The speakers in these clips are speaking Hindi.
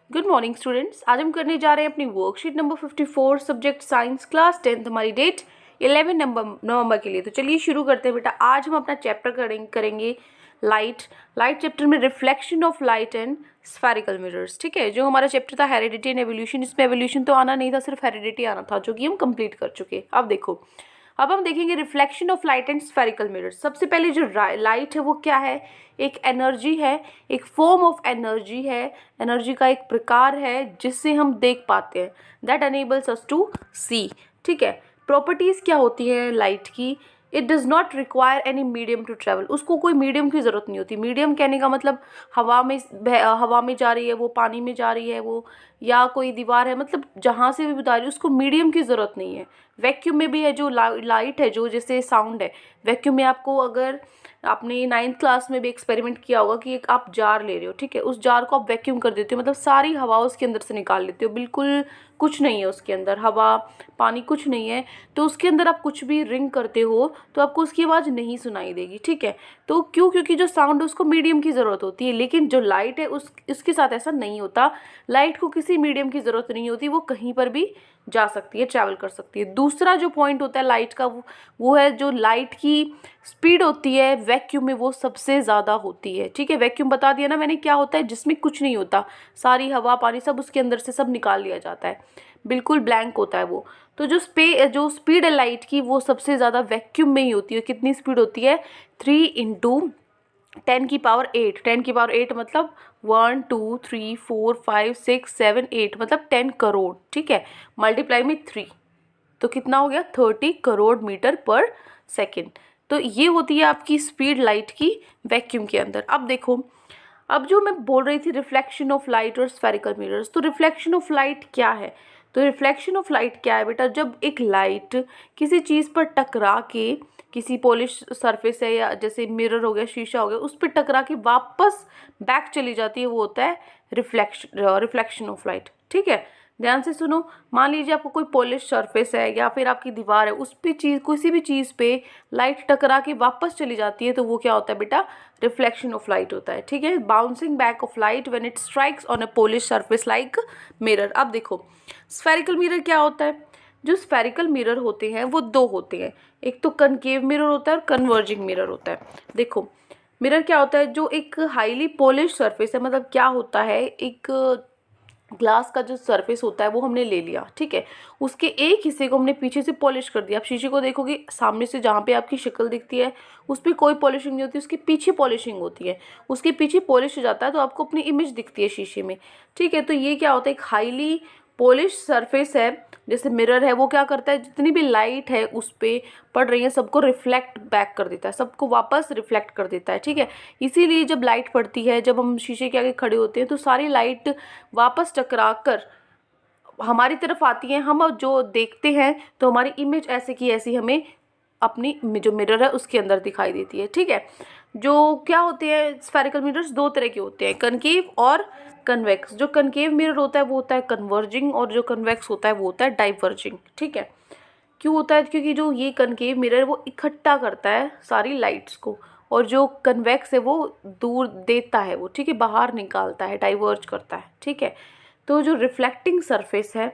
Good morning students. आज हम करने जा रहे हैं अपनी worksheet number 54 subject science class 10th। हमारी डेट 11 नवंबर के लिए। तो चलिए शुरू करते हैं बेटा। आज हम अपना चैप्टर करेंगे लाइट चैप्टर में reflection of light and spherical mirrors. ठीक है, जो हमारा चैप्टर था हेरिडिटी एंड एवोल्यूशन, इसमें एवोल्यूशन तो आना नहीं था, सिर्फ हेरिडिटी आना था, जो कि हम कंप्लीट कर चुके। अब देखो, अब हम देखेंगे reflection of light and spherical mirrors. सबसे पहले जो लाइट है वो क्या है? एक एनर्जी है, एक फॉर्म ऑफ एनर्जी है, एनर्जी का एक प्रकार है जिससे हम देख पाते हैं, that enables us to see. ठीक है, प्रॉपर्टीज क्या होती है लाइट की? It does not require any medium to travel. उसको कोई मीडियम की ज़रूरत नहीं होती। मीडियम कहने का मतलब हवा में जा रही है वो, पानी में जा रही है वो, या कोई दीवार है, मतलब जहाँ से भी बता रही है उसको मीडियम की ज़रूरत नहीं है। वैक्यूम में भी है जो लाइट है, जो जैसे साउंड है, वैक्यूम में आपको, अगर आपने 9th क्लास में भी एक्सपेरिमेंट किया होगा कि एक आप जार ले रहे हो, ठीक है, उस जार को आप वैक्यूम कर देते हो, मतलब सारी हवा उसके अंदर से निकाल लेते हो, बिल्कुल कुछ नहीं है उसके अंदर, हवा पानी कुछ नहीं है, तो उसके अंदर आप कुछ भी रिंग करते हो तो आपको उसकी आवाज़ नहीं सुनाई देगी। ठीक है, तो क्यों? क्योंकि जो साउंड है उसको मीडियम की ज़रूरत होती है, लेकिन जो लाइट है उसके साथ ऐसा नहीं होता। लाइट को किसी मीडियम की ज़रूरत नहीं होती, वो कहीं पर भी जा सकती है, ट्रैवल कर सकती है। दूसरा जो पॉइंट होता है लाइट का, वो है जो लाइट की स्पीड होती है वैक्यूम में वो सबसे ज़्यादा होती है। ठीक है, वैक्यूम बता दिया ना मैंने क्या होता है, जिसमें कुछ नहीं होता, सारी हवा पानी सब उसके अंदर से सब निकाल लिया जाता है, बिल्कुल ब्लैंक होता है वो। तो जो स्पीड है लाइट की वो सबसे ज़्यादा वैक्यूम में ही होती है। कितनी स्पीड होती है? 3 × 10⁸। 10⁸ मतलब 1 2 3 4 5 6 7 8, मतलब 10 करोड़। ठीक है, मल्टीप्लाई में 3, तो कितना हो गया? 30 करोड़ मीटर पर सेकेंड। तो ये होती है आपकी स्पीड लाइट की वैक्यूम के अंदर। अब देखो, अब जो मैं बोल रही थी रिफ्लेक्शन ऑफ लाइट और स्फेरिकल मिरर्स, तो रिफ्लेक्शन ऑफ लाइट क्या है? तो रिफ्लेक्शन ऑफ लाइट क्या है बेटा? जब एक लाइट किसी चीज़ पर टकरा के, किसी पॉलिश सरफेस है या जैसे मिरर हो गया, शीशा हो गया, उस पर टकरा के वापस बैक चली जाती है, वो होता है रिफ्लेक्शन ऑफ लाइट। ठीक है, ध्यान से सुनो। मान लीजिए आपको कोई पॉलिश सरफेस है या फिर आपकी दीवार है, उस पे किसी भी चीज़ पे लाइट टकरा के वापस चली जाती है, तो वो क्या होता है बेटा? रिफ्लेक्शन ऑफ लाइट होता है। ठीक है, bouncing back of light when it strikes on a polish surface like mirror. अब देखो, स्फेरिकल मिरर क्या होता है? जो स्फेरिकल मिरर होते हैं वो दो होते हैं, एक तो कनकेव मिरर होता है और कन्वर्जिंग मिरर होता है। देखो, मिरर क्या होता है? जो एक हाईली पॉलिश सरफेस है, मतलब क्या होता है, एक ग्लास का जो सरफेस होता है वो हमने ले लिया, ठीक है, उसके एक हिस्से को हमने पीछे से पॉलिश कर दिया। आप शीशे को देखोगे, सामने से जहाँ पे आपकी शक्ल दिखती है उस पर कोई पॉलिशिंग नहीं होती, उसके पीछे पॉलिशिंग होती है, उसके पीछे पॉलिश हो जाता है, तो आपको अपनी इमेज दिखती है शीशे में। ठीक है, तो ये क्या होता है? एक हाईली पॉलिश सरफेस है, जैसे मिरर है, वो क्या करता है? जितनी भी लाइट है उस पर पड़ रही है सबको रिफ्लेक्ट बैक कर देता है, सबको वापस रिफ्लेक्ट कर देता है। ठीक है, इसीलिए जब लाइट पड़ती है, जब हम शीशे के आगे खड़े होते हैं, तो सारी लाइट वापस टकरा कर हमारी तरफ आती है, हम अब जो देखते हैं तो हमारी इमेज ऐसे की ऐसी हमें अपनी जो मिरर है उसके अंदर दिखाई देती है। ठीक है, जो क्या होते हैं स्फेरिकल मिरर्स? दो तरह के होते हैं, कनकेव और कन्वेक्स। जो कनकेव मिरर होता है वो होता है कन्वर्जिंग, और जो कन्वेक्स होता है वो होता है डाइवर्जिंग। ठीक है, क्यों होता है? क्योंकि जो ये कनकेव मिरर वो इकट्ठा करता है सारी लाइट्स को, और जो कन्वेक्स है वो दूर देता है वो, ठीक है, बाहर निकालता है, डाइवर्ज करता है। ठीक है, तो जो रिफ्लेक्टिंग सरफेस है,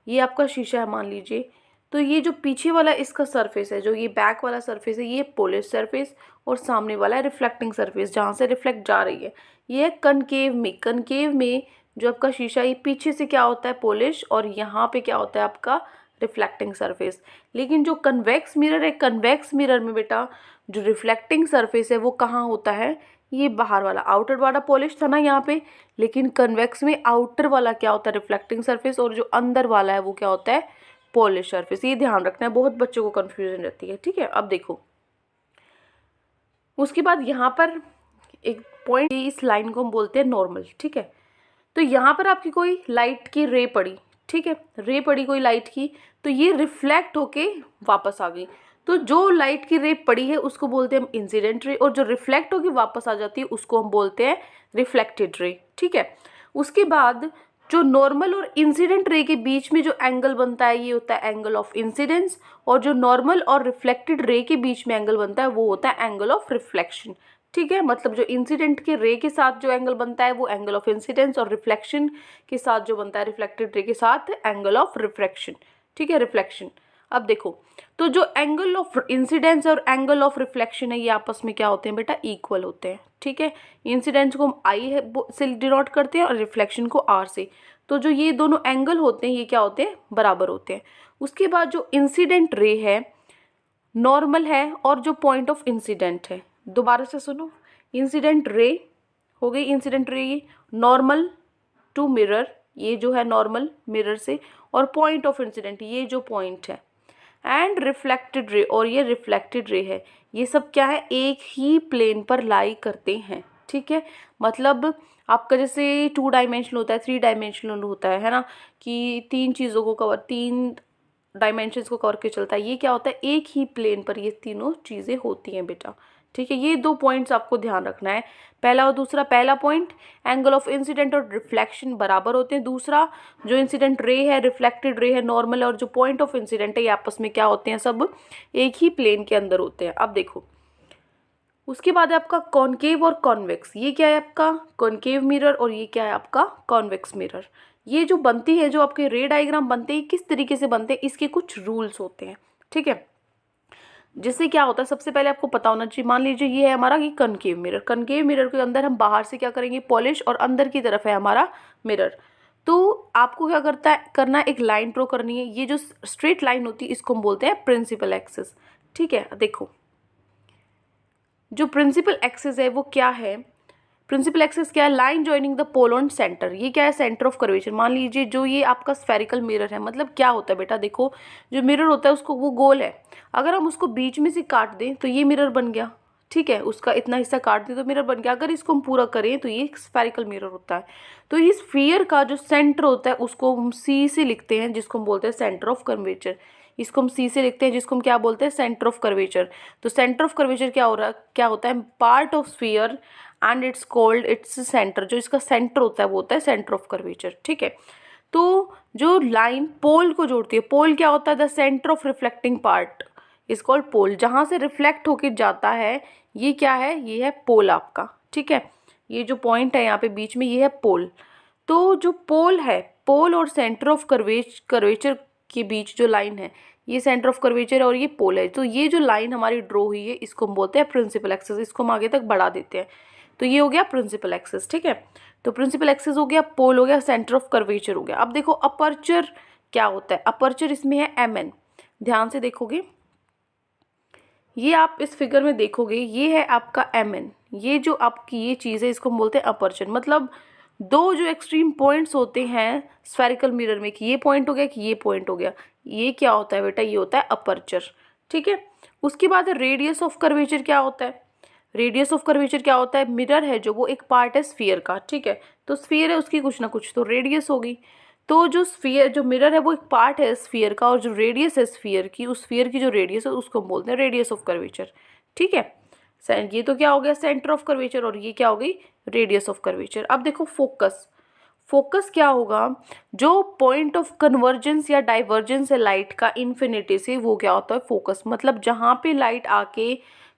ये आपका शीशा है मान लीजिए, तो ये जो पीछे वाला इसका सरफेस है, जो ये बैक वाला सरफेस है, ये पॉलिश सरफेस, और सामने वाला है रिफ्लेक्टिंग सरफेस, जहाँ से रिफ्लेक्ट जा रही है, ये है कनकेव में। कनकेव में जो आपका शीशा, ये पीछे से क्या होता है? पॉलिश, और यहाँ पे क्या होता है? आपका रिफ्लेक्टिंग सरफेस। लेकिन जो कन्वेक्स मिरर है, कन्वेक्स मिरर में बेटा जो रिफ्लेक्टिंग सरफेस है वो कहाँ होता है? ये बाहर वाला, आउटर वाला पॉलिश था ना यहाँ पे, लेकिन कन्वेक्स में आउटर वाला क्या होता है? रिफ्लेक्टिंग सरफेस, और जो अंदर वाला है वो क्या होता है? Polish surface. ये ध्यान रखना है, बहुत बच्चों को कन्फ्यूजन रहती है। ठीक है, अब देखो, उसके बाद यहाँ पर एक पॉइंट, इस लाइन को हम बोलते हैं नॉर्मल। ठीक है, तो यहाँ पर आपकी कोई लाइट की रे पड़ी, ठीक है, रे पड़ी कोई लाइट की, तो ये रिफ्लेक्ट होके वापस आ गई, तो जो लाइट की रे पड़ी है उसको बोलते हैं हम इंसिडेंट रे, और जो रिफ्लेक्ट होके वापस आ जाती है उसको हम बोलते हैं रिफ्लेक्टेड रे। ठीक है, उसके बाद जो नॉर्मल और इंसिडेंट रे के बीच में जो एंगल बनता है ये होता है एंगल ऑफ इंसिडेंस, और जो नॉर्मल और रिफ्लेक्टेड रे के बीच में एंगल बनता है वो होता है एंगल ऑफ रिफ्लेक्शन। ठीक है, मतलब जो इंसिडेंट के रे के साथ जो एंगल बनता है वो एंगल ऑफ इंसिडेंस, और रिफ्लेक्शन के साथ जो बनता है रिफ्लेक्टेड रे के साथ एंगल ऑफ रिफ्रैक्शन, ठीक है, रिफ्लेक्शन। अब देखो, तो जो एंगल ऑफ इंसिडेंस और एंगल ऑफ रिफ्लेक्शन है ये आपस में क्या होते हैं बेटा, इक्वल होते हैं, ठीक है। इंसिडेंस को हम आई से डिनोट करते हैं और रिफ्लेक्शन को आर से। तो जो ये दोनों एंगल होते हैं ये क्या होते हैं, बराबर होते हैं। उसके बाद जो इंसिडेंट रे है नॉर्मल है, और जो पॉइंट ऑफ इंसिडेंट है, दोबारा से सुनो, इंसिडेंट रे हो गई, इंसिडेंट रे ये नॉर्मल टू मिरर, ये जो है नॉर्मल मिरर से, और पॉइंट ऑफ इंसिडेंट ये जो पॉइंट है, एंड रिफ्लेक्टेड रे, और ये रिफ्लेक्टेड रे है, ये सब क्या है, एक ही प्लेन पर लाई करते हैं, ठीक है। मतलब आपका जैसे 2 डायमेंशनल होता है, 3 डायमेंशनल होता है ना, कि 3 चीज़ों को कवर, 3 डायमेंशंस को कवर के चलता है, ये क्या होता है, एक ही प्लेन पर ये तीनों चीज़ें होती हैं बेटा, ठीक है। ये 2 पॉइंट्स आपको ध्यान रखना है, पहला और दूसरा। पहला पॉइंट, एंगल ऑफ इंसिडेंट और रिफ्लेक्शन बराबर होते हैं। दूसरा, जो इंसिडेंट रे है, रिफ्लेक्टेड रे है, नॉर्मल है, और जो पॉइंट ऑफ इंसिडेंट है ये आपस में क्या होते हैं, सब एक ही प्लेन के अंदर होते हैं। अब देखो, उसके बाद है आपका कॉनकेव और कॉन्वेक्स। ये क्या है आपका कॉनकेव मिरर, और ये क्या है आपका कॉन्वेक्स मिरर। ये जो बनती है, जो आपके रे डायग्राम बनते हैं, किस तरीके से बनते हैं, इसके कुछ रूल्स होते हैं, ठीक है। जिससे क्या होता है, सबसे पहले आपको पता होना चाहिए, मान लीजिए ये है हमारा ये कनकेव मिरर, कनकेव मिरर के अंदर हम बाहर से क्या करेंगे, पॉलिश, और अंदर की तरफ है हमारा मिरर। तो आपको क्या करना है, एक लाइन ड्रॉ करनी है। ये जो स्ट्रेट लाइन होती है इसको हम बोलते हैं प्रिंसिपल एक्सिस, ठीक है। देखो, जो प्रिंसिपल एक्सिस है वो क्या है, प्रिंसिपल एक्सिस क्या है, line joining the pole on centre. ये क्या है, सेंटर ऑफ कर्वेचर। मान लीजिए जो ये आपका स्फेरिकल मिरर है, मतलब क्या होता है बेटा, देखो जो मिरर होता है उसको, वो गोल है, अगर हम उसको बीच में से काट दें तो ये मिरर बन गया, ठीक है, उसका इतना हिस्सा काट दें तो मिरर बन गया। अगर इसको हम पूरा करें तो ये स्फेरिकल मिरर होता है। तो इस स्फीयर का जो सेंटर होता है उसको हम सी से लिखते हैं, जिसको हम बोलते हैं सेंटर ऑफ कर्वेचर। इसको हम सी से लिखते हैं, जिसको हम क्या बोलते हैं, सेंटर ऑफ कर्वेचर। तो सेंटर ऑफ कर्वेचर क्या हो रहा है, क्या होता है, part of sphere and it's called its centre. जो इसका सेंटर होता है वो होता है सेंटर ऑफ कर्वेचर, ठीक है। तो जो लाइन पोल को जोड़ती है, पोल क्या होता है, the centre of reflecting part is called pole. जहाँ से रिफ्लेक्ट होके जाता है ये क्या है, ये है पोल आपका, ठीक है। ये जो पॉइंट है यहाँ पे बीच में, ये है पोल। तो जो पोल है, पोल और सेंटर ऑफ कर्वेचर के बीच जो लाइन है, ये सेंटर ऑफ कर्वेचर है और ये पोल है। तो ये जो लाइन हमारी ड्रॉ हुई है इसको हम बोलते हैं प्रिंसिपल एक्सिस। इसको हम आगे तक बढ़ा देते हैं। तो ये हो गया प्रिंसिपल एक्सिस, ठीक है। तो प्रिंसिपल एक्सिस हो गया, पोल हो गया, सेंटर ऑफ कर्वेचर हो गया। अब देखो अपर्चर क्या होता है, अपर्चर इसमें है एमएन। ध्यान से देखोगे, ये आप इस फिगर में देखोगे, ये है आपका एमएन। ये जो आपकी ये चीज़ है इसको हम बोलते हैं अपर्चर। मतलब 2 जो एक्सट्रीम पॉइंट्स होते हैं स्फेरिकल मिरर में, कि ये पॉइंट हो गया, कि ये पॉइंट हो गया, ये क्या होता है बेटा, ये होता है अपर्चर, ठीक है। उसके बाद रेडियस ऑफ कर्वेचर क्या होता है, रेडियस ऑफ कर्वेचर क्या होता है, मिरर है जो वो एक पार्ट है स्फीयर का, ठीक है। तो स्फीयर है उसकी कुछ ना कुछ तो रेडियस होगी। तो जो स्फीयर, जो मिरर है वो एक पार्ट है स्फीयर का, और जो रेडियस है स्फीयर की, उस स्फीयर की जो रेडियस है उसको हम बोलते हैं रेडियस ऑफ कर्वेचर, ठीक है। ये तो क्या हो गया, सेंटर ऑफ कर्वेचर, और ये क्या हो गई, रेडियस ऑफ कर्वेचर। अब देखो फोकस, फोकस क्या होगा, जो पॉइंट ऑफ कन्वर्जेंस या डाइवर्जेंस है लाइट का इन्फिनिटी से, वो क्या होता है फोकस। मतलब जहाँ पे लाइट आके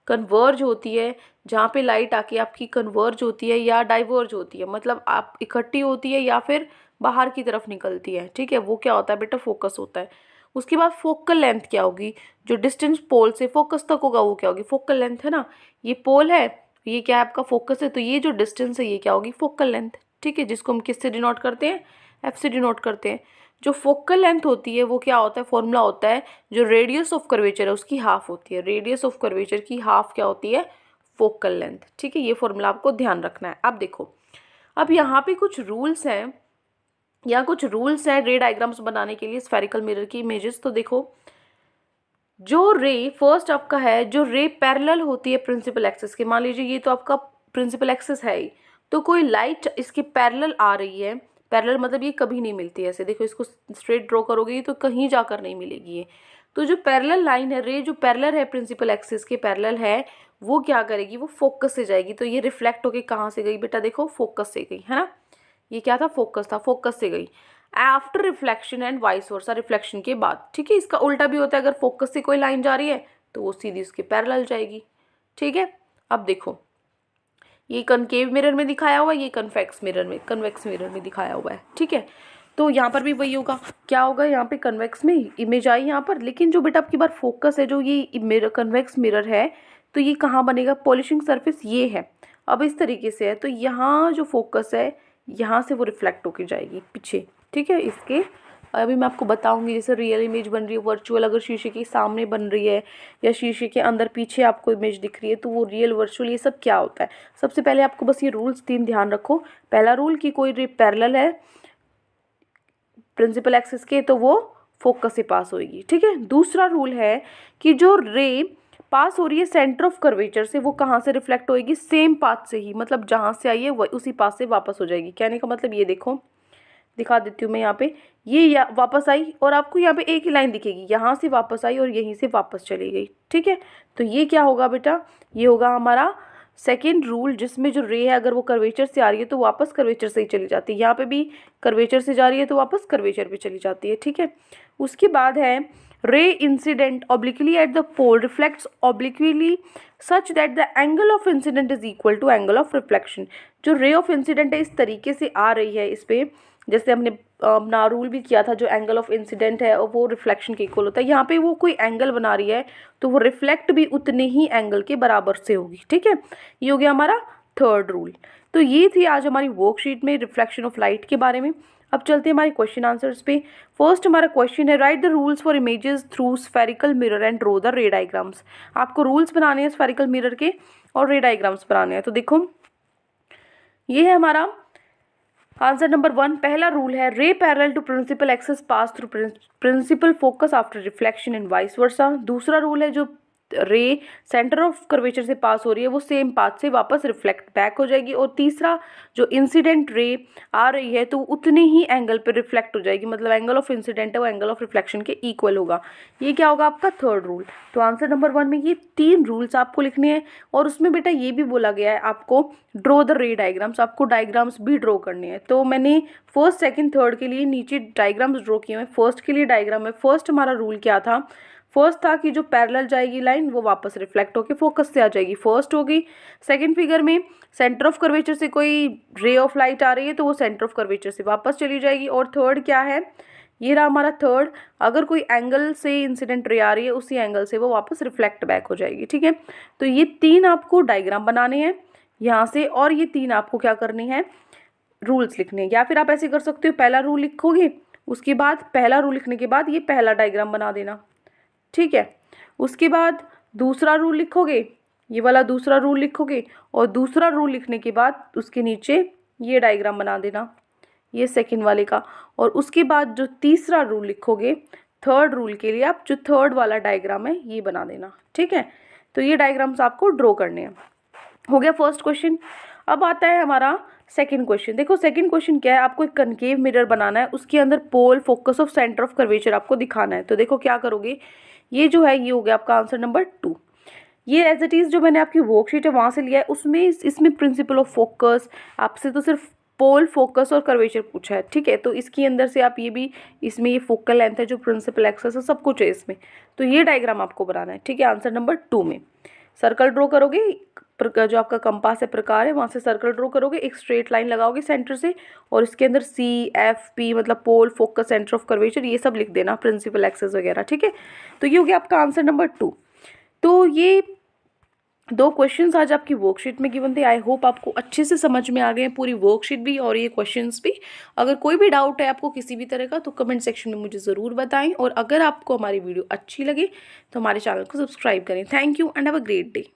कन्वर्ज होती है, जहाँ पे लाइट आके आपकी कन्वर्ज होती है या डाइवर्ज होती है, मतलब आप इकट्ठी होती है या फिर बाहर की तरफ निकलती है, ठीक है, वो क्या होता है बेटा, फोकस होता है। उसके बाद फोकल लेंथ क्या होगी, जो डिस्टेंस पोल से फोकस तक होगा वो क्या होगी, फोकल लेंथ, है ना। ये पोल है, ये क्या है आपका फोकस है, तो ये जो डिस्टेंस है ये क्या होगी, फोकल लेंथ, ठीक है, जिसको हम किससे डिनोट करते हैं, एफ से डिनोट करते हैं। जो फोकल लेंथ होती है वो क्या होता है, फॉर्मूला होता है, जो रेडियस ऑफ कर्वेचर है उसकी हाफ होती है, रेडियस ऑफ कर्वेचर की हाफ क्या होती है, फोकल लेंथ, ठीक है। ये फॉर्मूला आपको ध्यान रखना है। अब देखो, अब यहाँ पे कुछ रूल्स हैं, या कुछ रूल्स हैं रे डायग्राम्स बनाने के लिए स्फेरिकल मिरर की इमेजेस। तो देखो, जो रे फर्स्ट आपका है, जो रे पैरेलल होती है प्रिंसिपल एक्सिस के, मान लीजिए ये तो आपका प्रिंसिपल एक्सिस है ही, तो कोई लाइट इसके पैरेलल आ रही है, पैरेलल मतलब ये कभी नहीं मिलती है ऐसे, देखो इसको स्ट्रेट ड्रॉ करोगे तो कहीं जाकर नहीं मिलेगी ये। तो जो पैरेलल लाइन है, रे जो पैरेलल है प्रिंसिपल एक्सिस के पैरेलल है, वो क्या करेगी, वो फोकस से जाएगी। तो ये रिफ्लेक्ट होके कहाँ से गई बेटा, देखो फोकस से गई, है ना। ये क्या था, फोकस था, फोकस से गई after reflection and vice versa, reflection के बाद, ठीक है। इसका उल्टा भी होता है, अगर फोकस से कोई लाइन जा रही है तो वो सीधी उसके पैरेलल जाएगी, ठीक है। अब देखो, ये कनकेव मिरर में दिखाया हुआ है, ये कन्वेक्स मिरर में दिखाया हुआ है, ठीक है। तो यहाँ पर भी वही होगा, क्या होगा, यहाँ पे कन्वेक्स में इमेज आई यहाँ पर, लेकिन जो बेटा आपकी बार फोकस है, जो ये मिरर कन्वेक्स मिरर है, तो ये कहाँ बनेगा, पॉलिशिंग सरफेस ये है, अब इस तरीके से है, तो यहाँ जो फोकस है यहाँ से वो रिफ्लेक्ट होके जाएगी पीछे, ठीक है। इसके अभी मैं आपको बताऊंगी, जैसे रियल इमेज बन रही है, वर्चुअल अगर शीशे के सामने बन रही है या शीशे के अंदर पीछे आपको इमेज दिख रही है, तो वो रियल वर्चुअल ये सब क्या होता है। सबसे पहले आपको बस ये रूल्स 3 ध्यान रखो। पहला रूल कि कोई रे पैरेलल है प्रिंसिपल एक्सिस के तो वो फोकस से पास होगी, ठीक है। दूसरा रूल है कि जो रे पास हो रही है सेंटर ऑफ कर्वेचर से, वो कहाँ से रिफ्लेक्ट होएगी, सेम पाथ से ही, मतलब जहाँ से आई है वही उसी पाथ से वापस हो जाएगी। कहने का मतलब ये देखो, दिखा देती हूँ मैं, यहाँ पे ये वापस आई और आपको यहाँ पे एक ही लाइन दिखेगी, यहाँ से वापस आई और यहीं से वापस चली गई, ठीक है। तो ये क्या होगा बेटा, ये होगा हमारा सेकेंड रूल, जिसमें जो रे है अगर वो कर्वेचर से आ रही है तो वापस कर्वेचर से ही चली जाती है, यहाँ पे भी कर्वेचर से जा रही है तो वापस कर्वेचर पे चली जाती है, ठीक है। उसके बाद है ray incident obliquely at the pole reflects obliquely such that the angle of incident is equal to angle of reflection. जो रे ऑफ इंसिडेंट है इस तरीके से आ रही है इस पे, जैसे हमने अपना रूल भी किया था, जो एंगल ऑफ इंसिडेंट है और वो रिफ्लेक्शन के इक्वल होता है, यहाँ पे वो कोई एंगल बना रही है तो वो रिफ्लेक्ट भी उतने ही एंगल के बराबर से होगी, ठीक है। ये हो गया हमारा थर्ड रूल। तो ये थी आज हमारी वर्कशीट में रिफ्लेक्शन ऑफ लाइट के बारे में। अब चलते हैं हमारे क्वेश्चन आंसर्स पे। फर्स्ट हमारा क्वेश्चन है, right the rules for images through spherical mirror and draw the रे डायग्राम्स। आपको रूल्स बनाने हैं स्फेरिकल मिरर के और रे डायग्राम्स बनाने हैं। तो देखो ये है हमारा आंसर नंबर 1। पहला रूल है, ray parallel to principal axis pass through principal focus after reflection and vice versa. दूसरा रूल है, जो रे सेंटर ऑफ कर्वेचर से पास हो रही है वो सेम पाथ से वापस रिफ्लेक्ट बैक हो जाएगी। और तीसरा, जो इंसिडेंट रे आ रही है तो उतने ही एंगल पे रिफ्लेक्ट हो जाएगी, मतलब एंगल ऑफ इंसिडेंट है वो एंगल ऑफ रिफ्लेक्शन के इक्वल होगा। ये क्या होगा आपका थर्ड रूल। तो आंसर नंबर 1 में ये 3 रूल्स आपको लिखने हैं। और उसमें बेटा ये भी बोला गया है आपको ड्रॉ द रे डायग्राम्स, आपको डायग्राम्स भी ड्रॉ करने हैं। तो मैंने फर्स्ट सेकंड थर्ड के लिए नीचे डायग्राम्स ड्रॉ किए हैं। फर्स्ट के लिए डायग्राम है, फर्स्ट हमारा रूल क्या था, फर्स्ट था कि जो पैरेलल जाएगी लाइन वो वापस रिफ्लेक्ट होकर फोकस से आ जाएगी, फर्स्ट होगी। सेकंड फिगर में सेंटर ऑफ कर्वेचर से कोई रे ऑफ लाइट आ रही है तो वो सेंटर ऑफ कर्वेचर से वापस चली जाएगी। और थर्ड क्या है, ये रहा हमारा थर्ड, अगर कोई एंगल से इंसिडेंट रे आ रही है उसी एंगल से वो वापस रिफ्लेक्ट बैक हो जाएगी, ठीक है। तो ये 3 आपको डायग्राम बनाने हैं यहाँ से, और ये 3 आपको क्या करनी है, रूल्स लिखने हैं। या फिर आप ऐसे कर सकते हो, पहला रूल लिखोगे, उसके बाद पहला रूल लिखने के बाद ये पहला डायग्राम बना देना, ठीक है। उसके बाद दूसरा रूल लिखोगे, ये वाला दूसरा रूल लिखोगे, और दूसरा रूल लिखने के बाद उसके नीचे ये डायग्राम बना देना, ये सेकंड वाले का। और उसके बाद जो तीसरा रूल लिखोगे थर्ड रूल के लिए, आप जो थर्ड वाला डायग्राम है ये बना देना, ठीक है। तो ये डायग्राम्स आपको ड्रॉ करने हैं। हो गया फर्स्ट क्वेश्चन। अब आता है हमारा सेकंड क्वेश्चन। देखो सेकंड क्वेश्चन क्या है, आपको एक कनकेव मिरर बनाना है, उसके अंदर pole focus of centre of curvature आपको दिखाना है। तो देखो क्या करोगे, ये जो है ये हो गया आपका आंसर नंबर 2। ये एज इट इज़ जो मैंने आपकी वर्कशीट है वहाँ से लिया है, उसमें इसमें प्रिंसिपल ऑफ फोकस आपसे तो सिर्फ पोल फोकस और कर्वेचर पूछा है, ठीक है। तो इसके अंदर से आप ये भी, इसमें ये फोकल लेंथ है, जो प्रिंसिपल एक्सिस है, सब कुछ है इसमें। तो ये डायग्राम आपको बनाना है, ठीक है। आंसर नंबर 2 में सर्कल ड्रॉ करोगे, जो आपका कंपास है प्रकार है वहाँ से सर्कल ड्रॉ करोगे, एक स्ट्रेट लाइन लगाओगे सेंटर से, और इसके अंदर CFP मतलब पोल फोकस सेंटर ऑफ कर्वेचर ये सब लिख देना, प्रिंसिपल एक्सिस वगैरह, ठीक है। तो ये हो गया आपका आंसर नंबर 2। तो ये 2 क्वेश्चंस आज आपकी वर्कशीट में गिवन थे। आई होप आपको अच्छे से समझ में आ गए हैं, पूरी वर्कशीट भी और ये क्वेश्चंस भी। अगर कोई भी डाउट है आपको किसी भी तरह का तो कमेंट सेक्शन में मुझे ज़रूर बताएं। और अगर आपको हमारी वीडियो अच्छी लगे तो हमारे चैनल को सब्सक्राइब करें। Thank you and have a great day.